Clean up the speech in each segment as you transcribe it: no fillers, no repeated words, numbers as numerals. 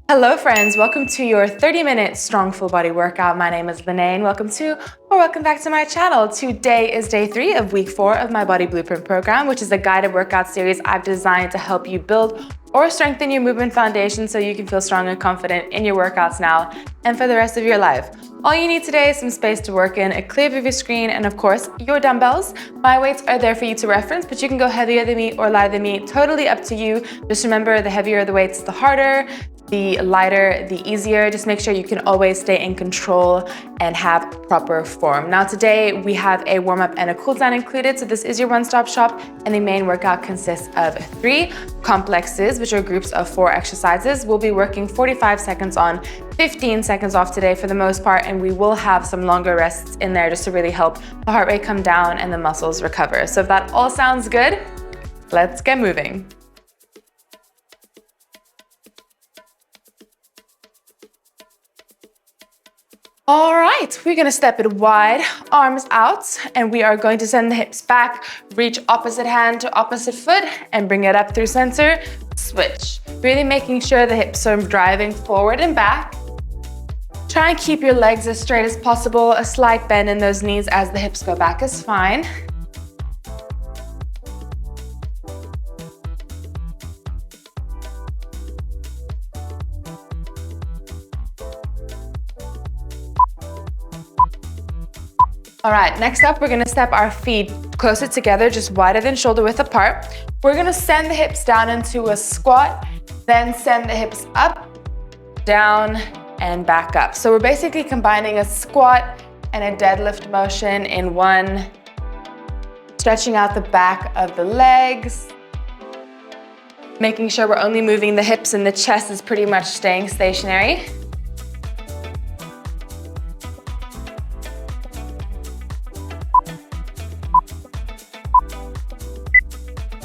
Hello friends, welcome to your 30-minute strong full body workout. My name is Liney and welcome back to my channel. Today is day 3 of week 4 of my Body Blueprint program, which is a guided workout series I've designed to help you build or strengthen your movement foundation so you can feel strong and confident in your workouts now and for the rest of your life. All you need today is some space to work in, a clear view of your screen, and of course, your dumbbells. My weights are there for you to reference, but you can go heavier than me or lighter than me, totally up to you. Just remember, the heavier the weights, the harder. The lighter, the easier. Just make sure you can always stay in control and have proper form. Now today we have a warm-up and a cool down included, so this is your one-stop shop, and the main workout consists of 3 complexes, which are groups of 4 exercises. We'll be working 45 seconds on, 15 seconds off today for the most part, and we will have some longer rests in there just to really help the heart rate come down and the muscles recover. So if that all sounds good, let's get moving. All right, we're gonna step it wide, arms out, and we are going to send the hips back, reach opposite hand to opposite foot, and bring it up through center, switch. Really making sure the hips are driving forward and back. Try and keep your legs as straight as possible. A slight bend in those knees as the hips go back is fine. All right, next up, we're gonna step our feet closer together, just wider than shoulder width apart. We're gonna send the hips down into a squat, then send the hips up, down, and back up. So we're basically combining a squat and a deadlift motion in one, stretching out the back of the legs, making sure we're only moving the hips and the chest is pretty much staying stationary.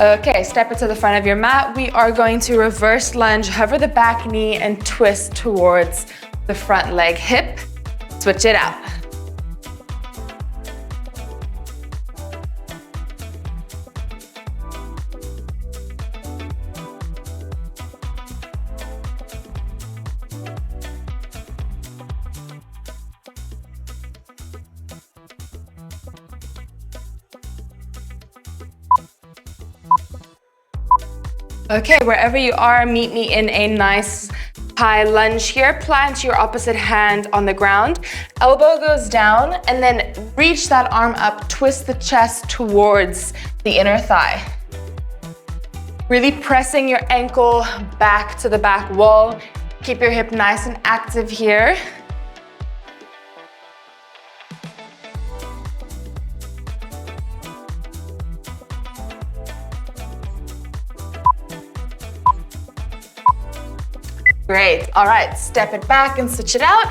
Okay, step it to the front of your mat. We are going to reverse lunge, hover the back knee and twist towards the front leg hip. Switch it out. Okay, wherever you are, meet me in a nice high lunge here. Plant your opposite hand on the ground. Elbow goes down, and then reach that arm up. Twist the chest towards the inner thigh. Really pressing your ankle back to the back wall. Keep your hip nice and active here. Great, all right, step it back and switch it out.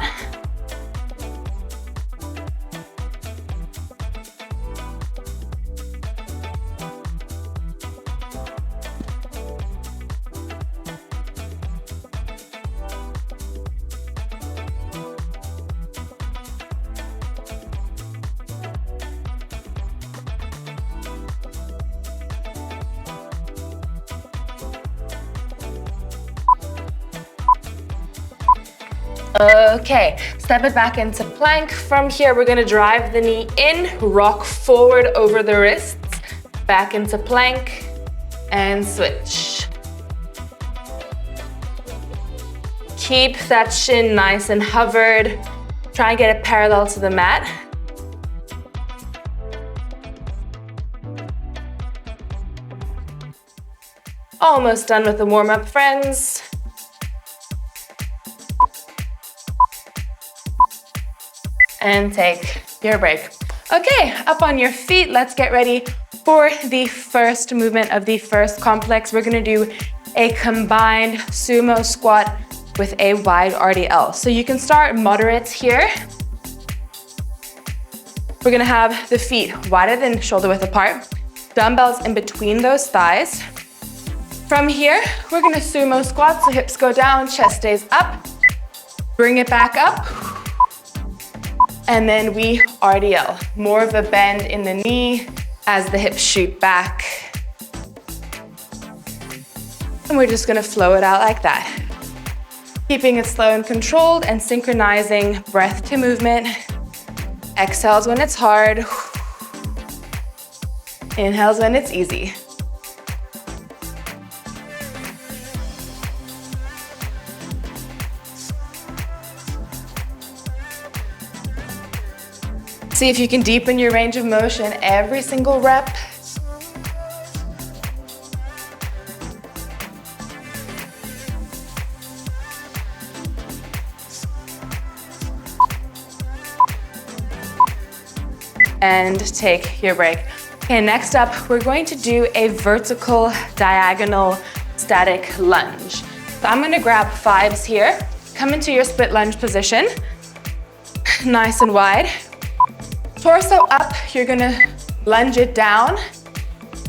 Okay, step it back into plank. From here, we're gonna drive the knee in, rock forward over the wrists, back into plank, and switch. Keep that shin nice and hovered. Try and get it parallel to the mat. Almost done with the warm-up, friends. And take your break. Okay, up on your feet, let's get ready for the first movement of the first complex. We're gonna do a combined sumo squat with a wide RDL. So you can start moderate here. We're gonna have the feet wider than shoulder width apart, dumbbells in between those thighs. From here, we're gonna sumo squat, so hips go down, chest stays up. Bring it back up. And then we RDL, more of a bend in the knee as the hips shoot back. And we're just gonna flow it out like that. Keeping it slow and controlled and synchronizing breath to movement. Exhales when it's hard. Inhales when it's easy. See if you can deepen your range of motion every single rep. And take your break. Okay, next up, we're going to do a vertical diagonal static lunge. So I'm gonna grab fives here, come into your split lunge position, nice and wide. Torso up, you're gonna lunge it down,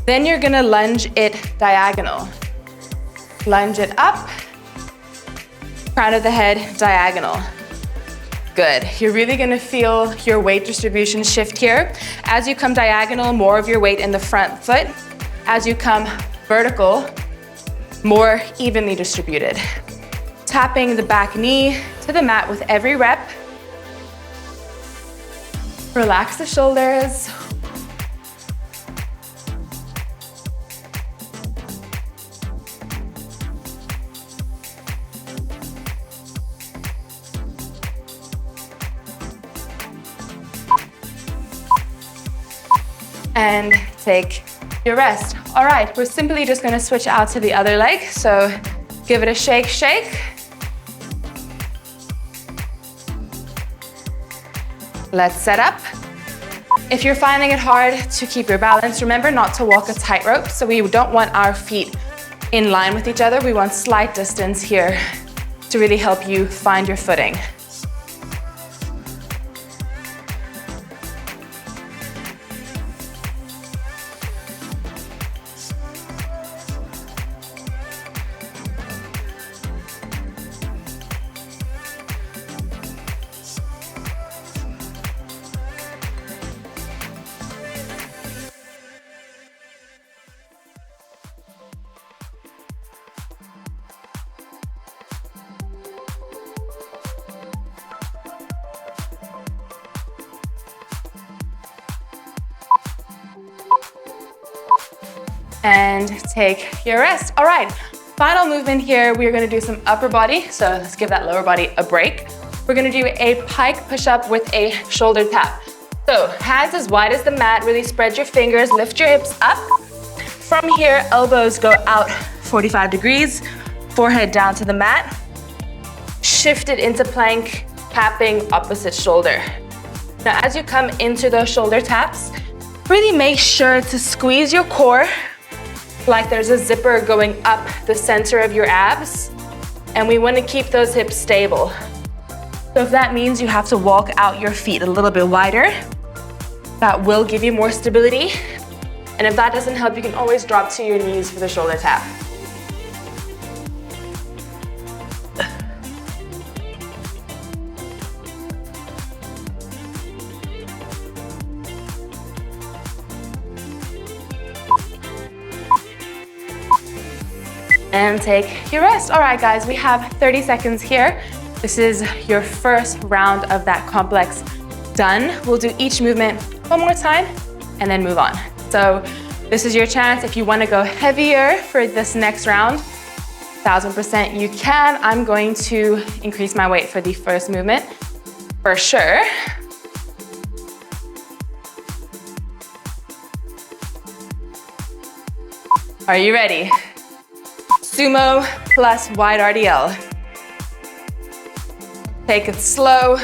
then you're gonna lunge it diagonal. Lunge it up, crown of the head, diagonal. Good. You're really gonna feel your weight distribution shift here. As you come diagonal, more of your weight in the front foot. As you come vertical, more evenly distributed. Tapping the back knee to the mat with every rep. Relax the shoulders. And take your rest. All right, we're simply just gonna switch out to the other leg. So give it a shake, shake. Let's set up. If you're finding it hard to keep your balance, remember not to walk a tightrope. So we don't want our feet in line with each other. We want slight distance here to really help you find your footing. And take your rest. All right, final movement here. We're gonna do some upper body. So let's give that lower body a break. We're gonna do a pike push-up with a shoulder tap. So hands as wide as the mat, really spread your fingers, lift your hips up. From here, elbows go out 45 degrees, forehead down to the mat. Shift it into plank, tapping opposite shoulder. Now, as you come into those shoulder taps, really make sure to squeeze your core like there's a zipper going up the center of your abs. And we want to keep those hips stable. So if that means you have to walk out your feet a little bit wider, that will give you more stability. And if that doesn't help, you can always drop to your knees for the shoulder tap. And take your rest. All right, guys, we have 30 seconds here. This is your first round of that complex done. We'll do each movement one more time and then move on. So this is your chance. If you want to go heavier for this next round, 1000% you can. I'm going to increase my weight for the first movement for sure. Are you ready? Sumo plus wide RDL. Take it slow.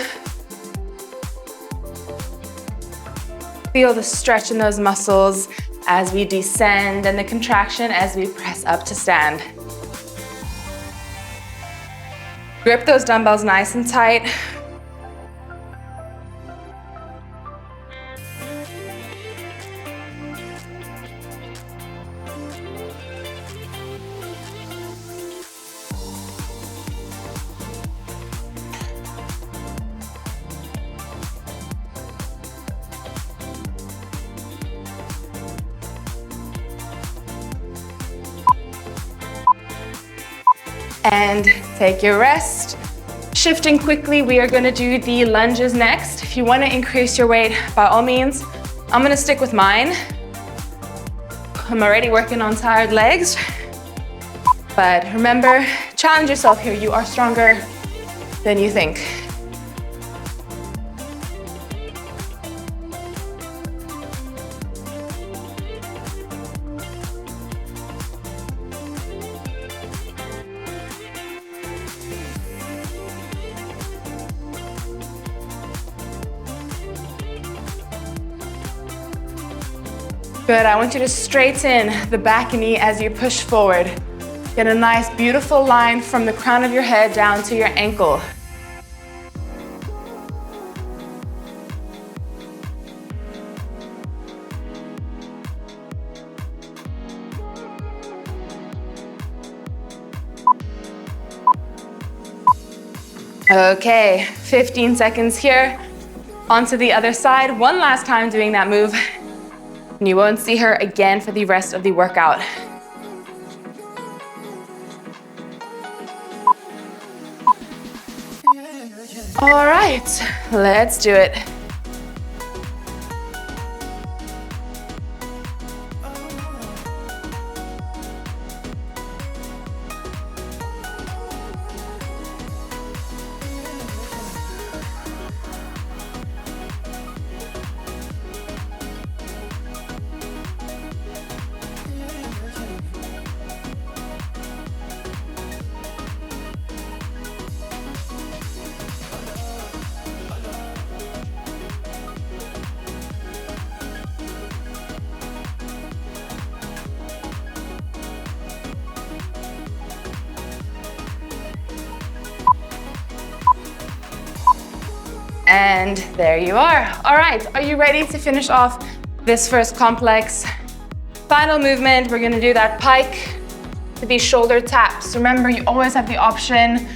Feel the stretch in those muscles as we descend and the contraction as we press up to stand. Grip those dumbbells nice and tight. And take your rest. Shifting quickly, we are gonna do the lunges next. If you wanna increase your weight, by all means, I'm gonna stick with mine. I'm already working on tired legs. But remember, challenge yourself here. You are stronger than you think. Good, I want you to straighten the back knee as you push forward. Get a nice, beautiful line from the crown of your head down to your ankle. Okay, 15 seconds here. Onto the other side. One last time doing that move. And you won't see her again for the rest of the workout. All right, let's do it. And there you are. All right, are you ready to finish off this first complex? Final movement, we're gonna do that pike to these shoulder taps. Remember, you always have the option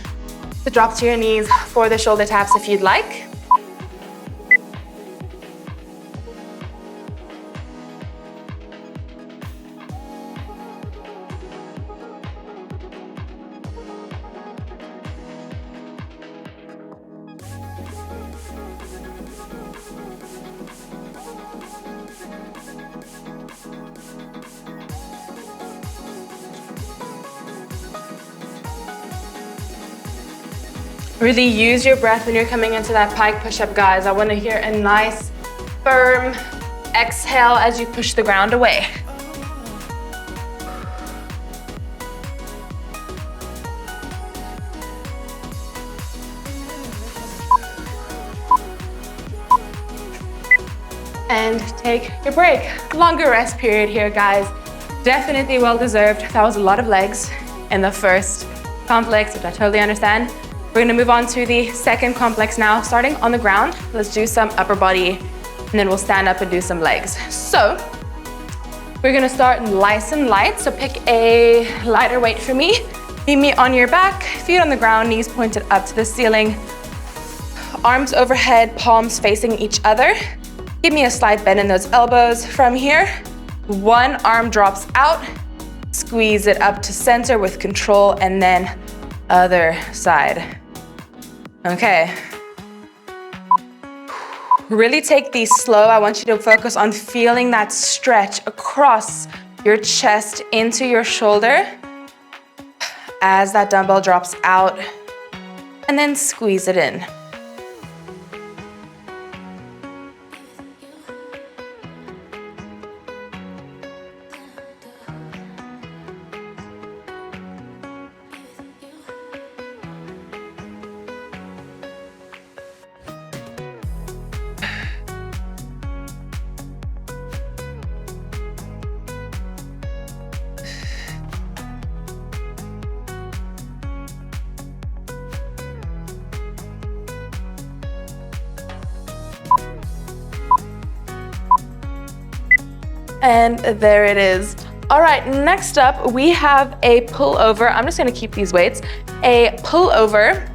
to drop to your knees for the shoulder taps if you'd like. Really use your breath when you're coming into that pike push-up, guys. I want to hear a nice, firm exhale as you push the ground away. And take your break. Longer rest period here, guys. Definitely well deserved. That was a lot of legs in the first complex, which I totally understand. We're gonna move on to the second complex now, starting on the ground. Let's do some upper body, and then we'll stand up and do some legs. So, we're gonna start nice and light. So pick a lighter weight for me. Meet me on your back, feet on the ground, knees pointed up to the ceiling. Arms overhead, palms facing each other. Give me a slight bend in those elbows. From here, one arm drops out. Squeeze it up to center with control, and then other side. Okay. Really take these slow. I want you to focus on feeling that stretch across your chest into your shoulder as that dumbbell drops out, and then squeeze it in. And there it is. All right, next up, we have a pullover. I'm just gonna keep these weights. A pullover,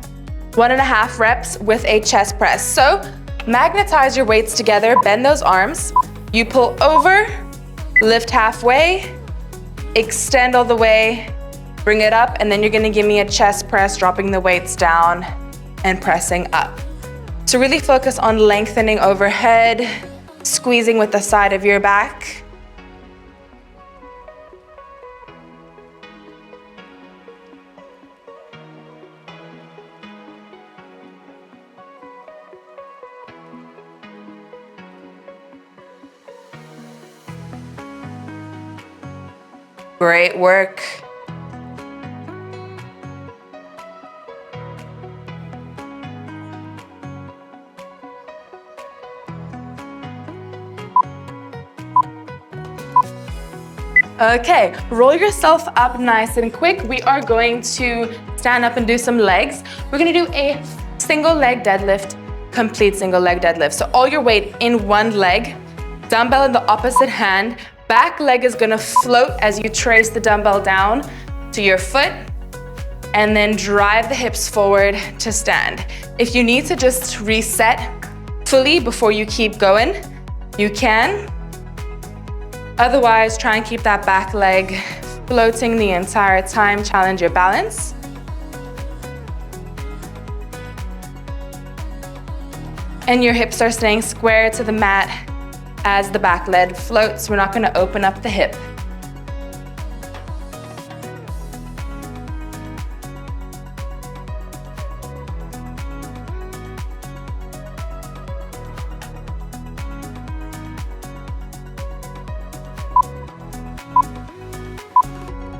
1.5 reps with a chest press. So magnetize your weights together, bend those arms. You pull over, lift halfway, extend all the way, Bring it up, and then you're gonna give me a chest press, dropping the weights down and pressing up. So really focus on lengthening overhead, squeezing with the side of your back. Great work. Okay, roll yourself up nice and quick. We are going to stand up and do some legs. We're gonna do a single leg deadlift, complete single leg deadlift. So all your weight in one leg, dumbbell in the opposite hand, back leg is gonna float as you trace the dumbbell down to your foot, and then drive the hips forward to stand. If you need to just reset fully before you keep going, you can. Otherwise, try and keep that back leg floating the entire time. Challenge your balance. And your hips are staying square to the mat as the back leg floats. We're not going to open up the hip.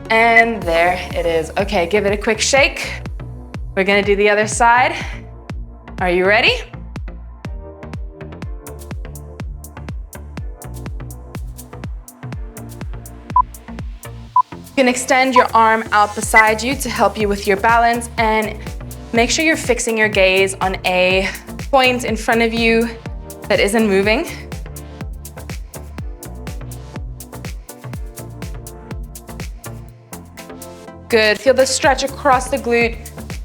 And there it is. Okay, give it a quick shake. We're gonna do the other side. Are you ready? You can extend your arm out beside you to help you with your balance, and make sure you're fixing your gaze on a point in front of you that isn't moving. Good, feel the stretch across the glute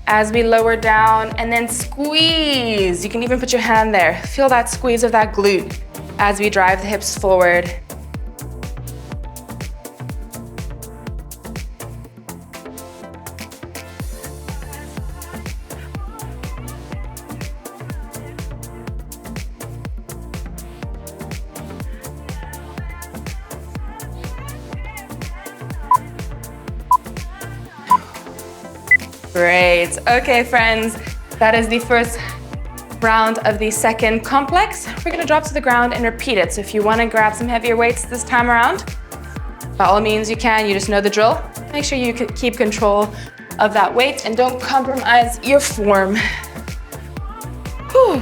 as we lower down, and then squeeze. You can even put your hand there. Feel that squeeze of that glute as we drive the hips forward. Great. Okay, friends, that is the first round of the second complex. We're gonna drop to the ground and repeat it. So if you wanna grab some heavier weights this time around, by all means you can, you just know the drill. Make sure you keep control of that weight and don't compromise your form. Whew.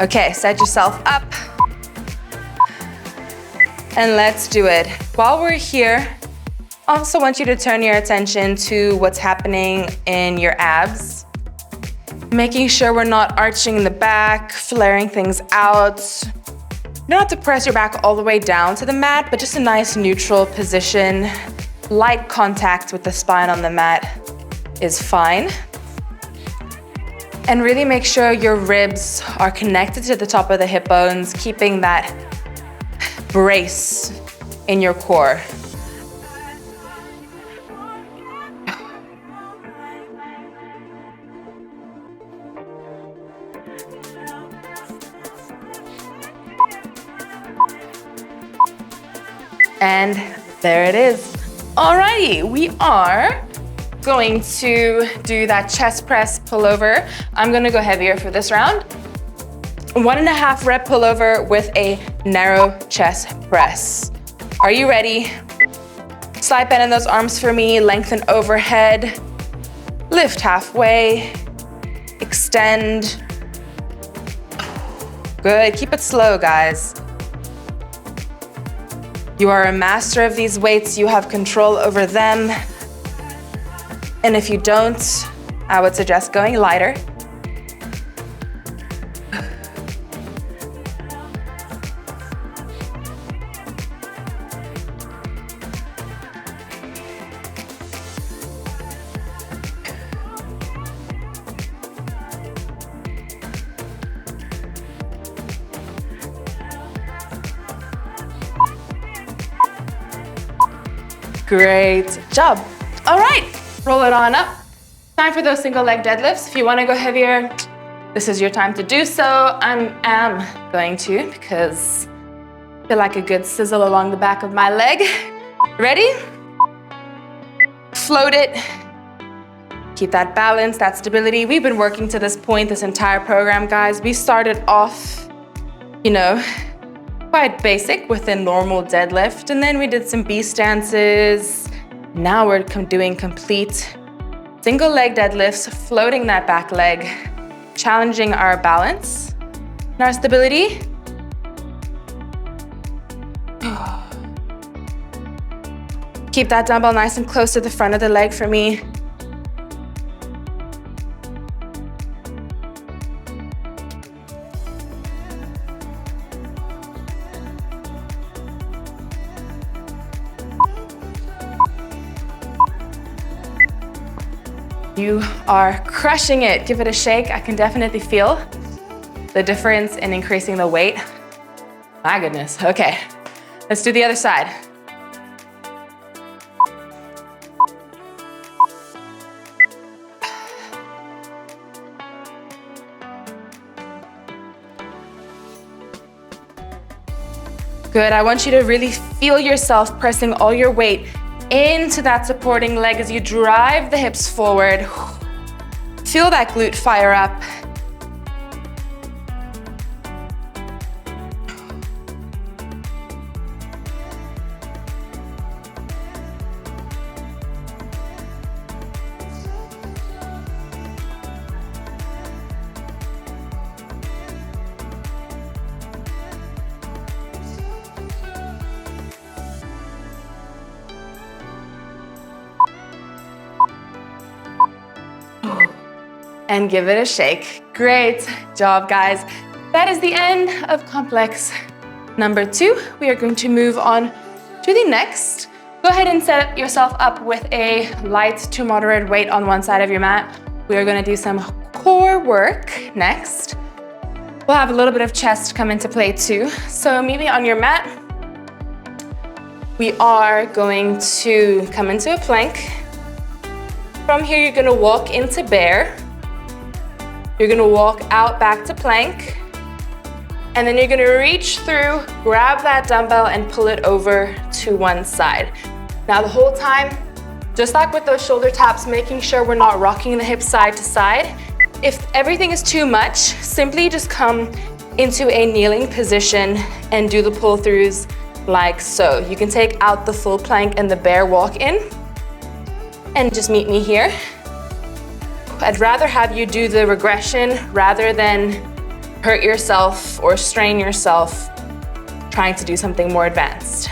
Okay, set yourself up. And let's do it. While we're here, I also want you to turn your attention to what's happening in your abs. Making sure we're not arching in the back, flaring things out. You don't have to press your back all the way down to the mat, but just a nice neutral position. Light contact with the spine on the mat is fine. And really make sure your ribs are connected to the top of the hip bones, keeping that brace in your core. And there it is. Alrighty, we are going to do that chest press pullover. I'm gonna go heavier for this round. 1.5 rep pullover with a narrow chest press. Are you ready? Slight bend in those arms for me, lengthen overhead, lift halfway, extend. Good, keep it slow, guys. You are a master of these weights, you have control over them. And if you don't, I would suggest going lighter. Great job. All right, roll it on up. Time for those single leg deadlifts. If you wanna go heavier, this is your time to do so. I am going to because I feel like a good sizzle along the back of my leg. Ready? Float it. Keep that balance, that stability. We've been working to this point this entire program, guys. We started off, you know, quite basic with a normal deadlift, and then we did some B stances. Now we're doing complete single leg deadlifts, floating that back leg, challenging our balance and our stability. Keep that dumbbell nice and close to the front of the leg for me. You are crushing it. Give it a shake. I can definitely feel the difference in increasing the weight. My goodness. Okay, let's do the other side. Good. I want you to really feel yourself pressing all your weight into that supporting leg as you drive the hips forward. Feel that glute fire up. And give it a shake. Great job, guys. That is the end of complex number 2. We are going to move on to the next. Go ahead and set yourself up with a light to moderate weight on one side of your mat. We are going to do some core work next. We'll have a little bit of chest come into play too. So maybe on your mat, we are going to come into a plank. From here, you're going to walk into bear. You're gonna walk out back to plank, and then you're gonna reach through, grab that dumbbell and pull it over to one side. Now the whole time, just like with those shoulder taps, making sure we're not rocking the hips side to side. If everything is too much, simply just come into a kneeling position and do the pull-throughs like so. You can take out the full plank and the bear walk in, and just meet me here. I'd rather have you do the regression rather than hurt yourself or strain yourself trying to do something more advanced.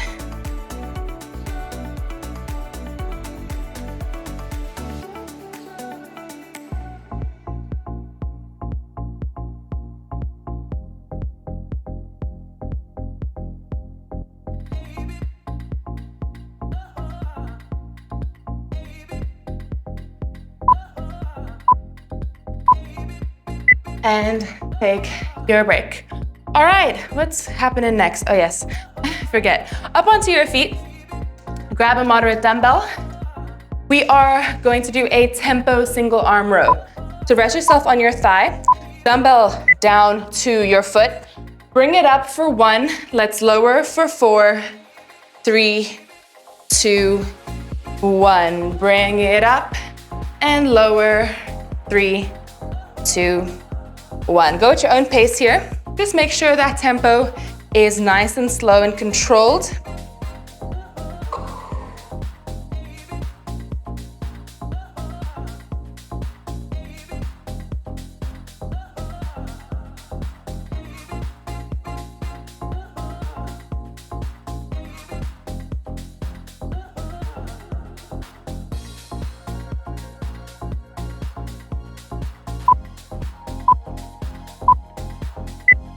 And take your break. All right, what's happening next? Oh yes, forget. Up onto your feet, grab a moderate dumbbell. We are going to do a tempo single arm row. So rest yourself on your thigh, dumbbell down to your foot, bring it up for 1, let's lower for 4, 3, 2, 1. Bring it up and lower, 3, 2, 1. Go at your own pace here. Just make sure that tempo is nice and slow and controlled.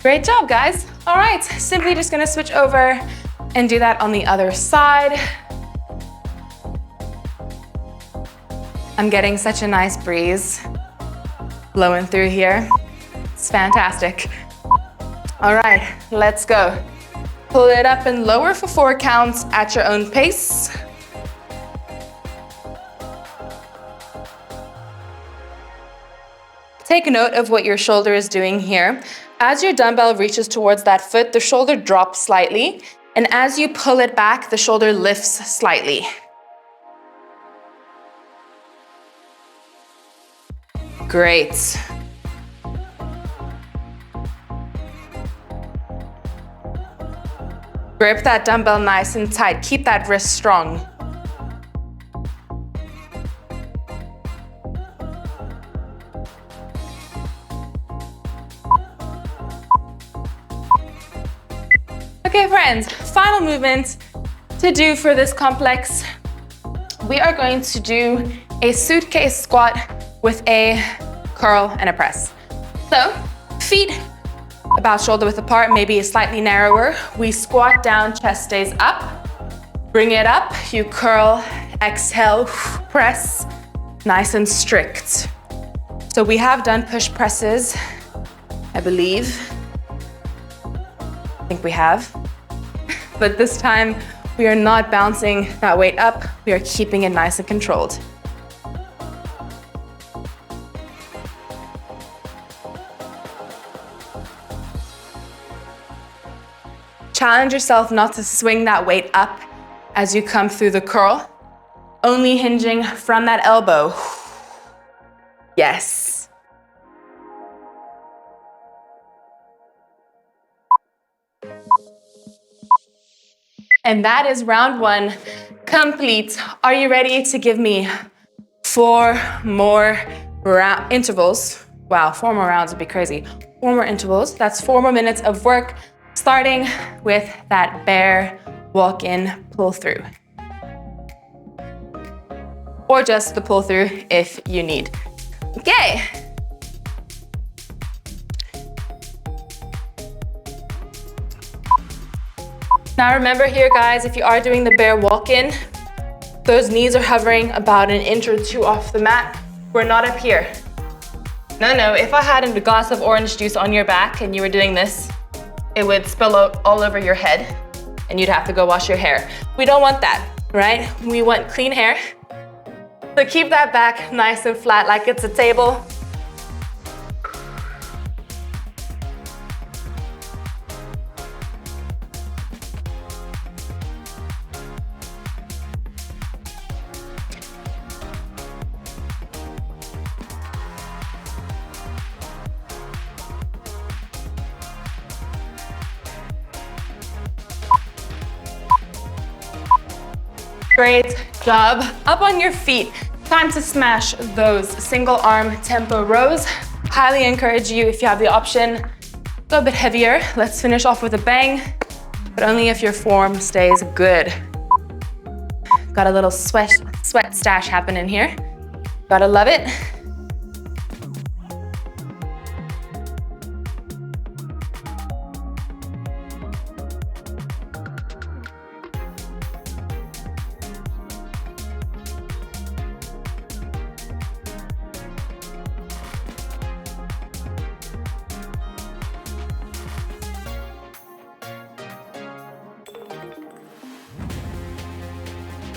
Great job, guys. All right, simply just gonna switch over and do that on the other side. I'm getting such a nice breeze blowing through here. It's fantastic. All right, let's go. Pull it up and lower for 4 counts at your own pace. Take note of what your shoulder is doing here. As your dumbbell reaches towards that foot, the shoulder drops slightly, and as you pull it back, the shoulder lifts slightly. Great. Grip that dumbbell nice and tight. Keep that wrist strong. Okay, friends, final movement to do for this complex. We are going to do a suitcase squat with a curl and a press. So, feet about shoulder width apart, maybe slightly narrower. We squat down, chest stays up. Bring it up, you curl, exhale, press, nice and strict. So we have done push presses, I believe. I think we have. But this time, we are not bouncing that weight up. We are keeping it nice and controlled. Challenge yourself not to swing that weight up as you come through the curl, only hinging from that elbow. Yes. And that is round one complete. Are you ready to give me 4 more intervals? Wow, 4 more rounds would be crazy. 4 more intervals. That's 4 more minutes of work, starting with that bear walk-in pull-through. Or just the pull-through if you need. Okay. Now remember here, guys, if you are doing the bear walk-in, those knees are hovering about 1 inch or 2 off the mat. We're not up here. No, if I had a glass of orange juice on your back and you were doing this, it would spill out all over your head and you'd have to go wash your hair. We don't want that, right? We want clean hair. So keep that back nice and flat like it's a table. Great job. Up on your feet. Time to smash those single arm tempo rows. Highly encourage you, if you have the option, go a bit heavier. Let's finish off with a bang, but only if your form stays good. Got a little sweat stash happening here. Gotta love it.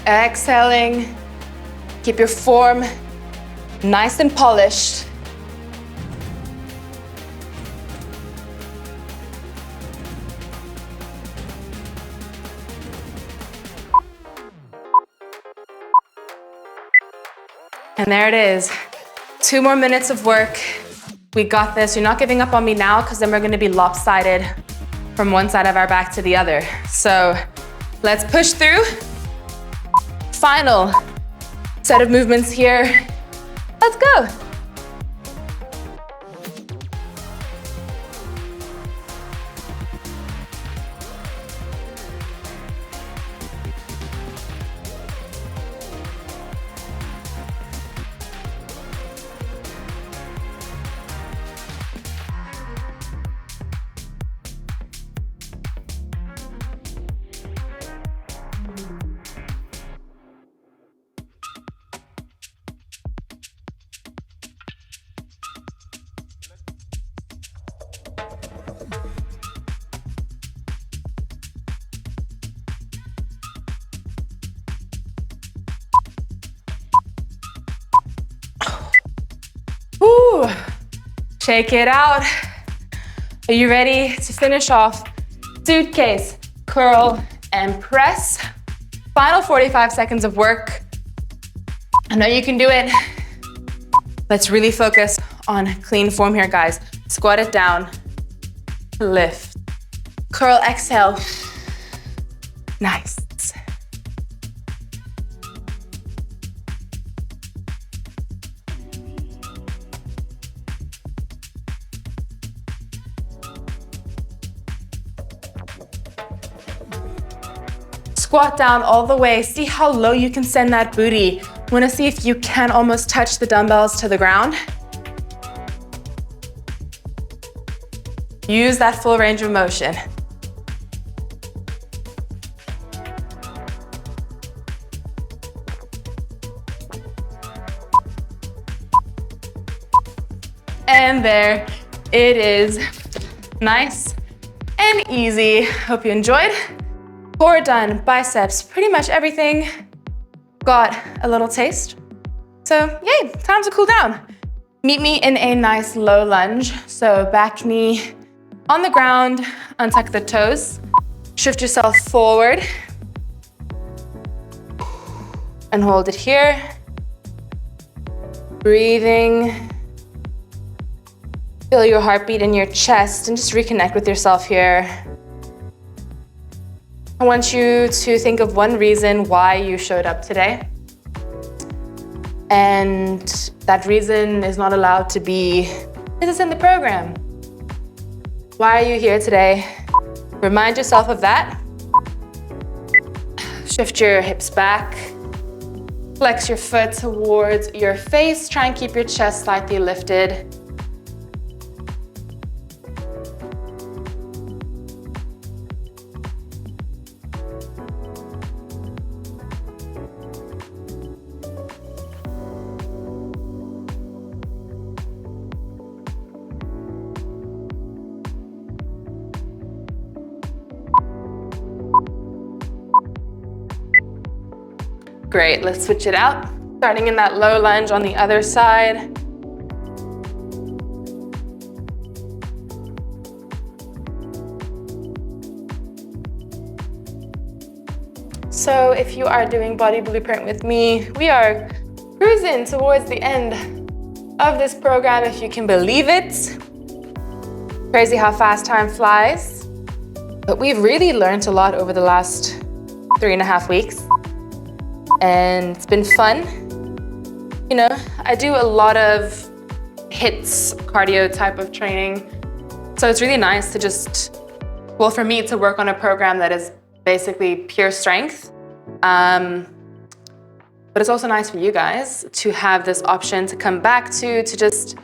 Exhaling, keep your form nice and polished. And there it is. 2 more minutes of work. We got this. You're not giving up on me now because then we're going to be lopsided from one side of our back to the other. So let's push through. Final set of movements here. Let's go. Shake it out. Are you ready to finish off? Suitcase, curl, and press. Final 45 seconds of work. I know you can do it. Let's really focus on clean form here, guys. Squat it down, lift, curl, exhale. Nice. Squat down all the way. See how low you can send that booty. Want to see if you can almost touch the dumbbells to the ground. Use that full range of motion. And there it is. Nice and easy. Hope you enjoyed. Core done, biceps, pretty much everything. Got a little taste. So yay, time to cool down. Meet me in a nice low lunge. So back knee on the ground, untuck the toes. Shift yourself forward. And hold it here. Breathing. Feel your heartbeat in your chest and just reconnect with yourself here. I want you to think of one reason why you showed up today. And that reason is not allowed to be, is this in the program? Why are you here today? Remind yourself of that. Shift your hips back. Flex your foot towards your face. Try and keep your chest slightly lifted. Great, let's switch it out. Starting in that low lunge on the other side. So if you are doing Body Blueprint with me, we are cruising towards the end of this program, if you can believe it. Crazy how fast time flies. But we've really learned a lot over the last 3.5 weeks. And it's been fun. You know, I do a lot of HIIT cardio type of training. So it's really nice to just, well, for me to work on a program that is basically pure strength. But it's also nice for you guys to have this option to come back to just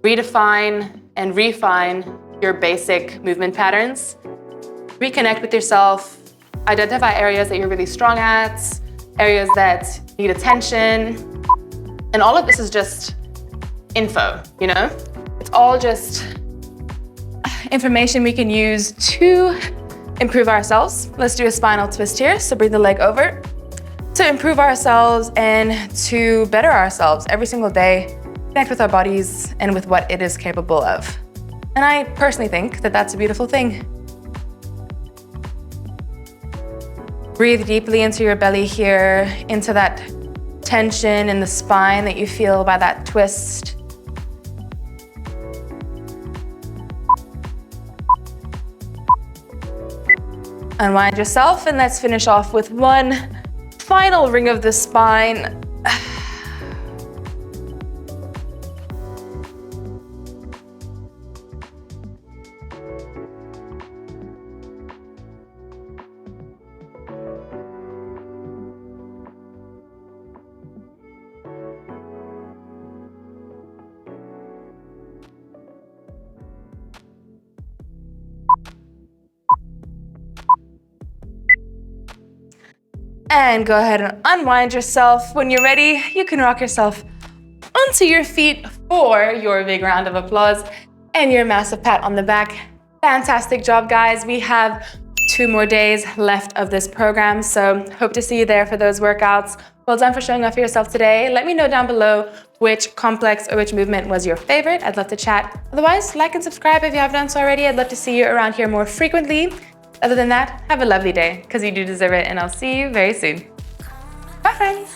redefine and refine your basic movement patterns. Reconnect with yourself, identify areas that you're really strong at, areas that need attention. And all of this is just info, you know? It's all just information we can use to improve ourselves. Let's do a spinal twist here. So bring the leg over to improve ourselves and to better ourselves every single day, connect with our bodies and with what it is capable of. And I personally think that that's a beautiful thing. Breathe deeply into your belly here, into that tension in the spine that you feel by that twist. Unwind yourself and let's finish off with one final ring of the spine. And go ahead and unwind yourself. When you're ready, you can rock yourself onto your feet for your big round of applause and your massive pat on the back. Fantastic job, guys. We have 2 more days left of this program, so hope to see you there for those workouts. Well done for showing up for yourself today. Let me know down below which complex or which movement was your favorite. I'd love to chat. Otherwise, like and subscribe if you haven't done so already. I'd love to see you around here more frequently. Other than that, have a lovely day, because you do deserve it, and I'll see you very soon. Bye, friends.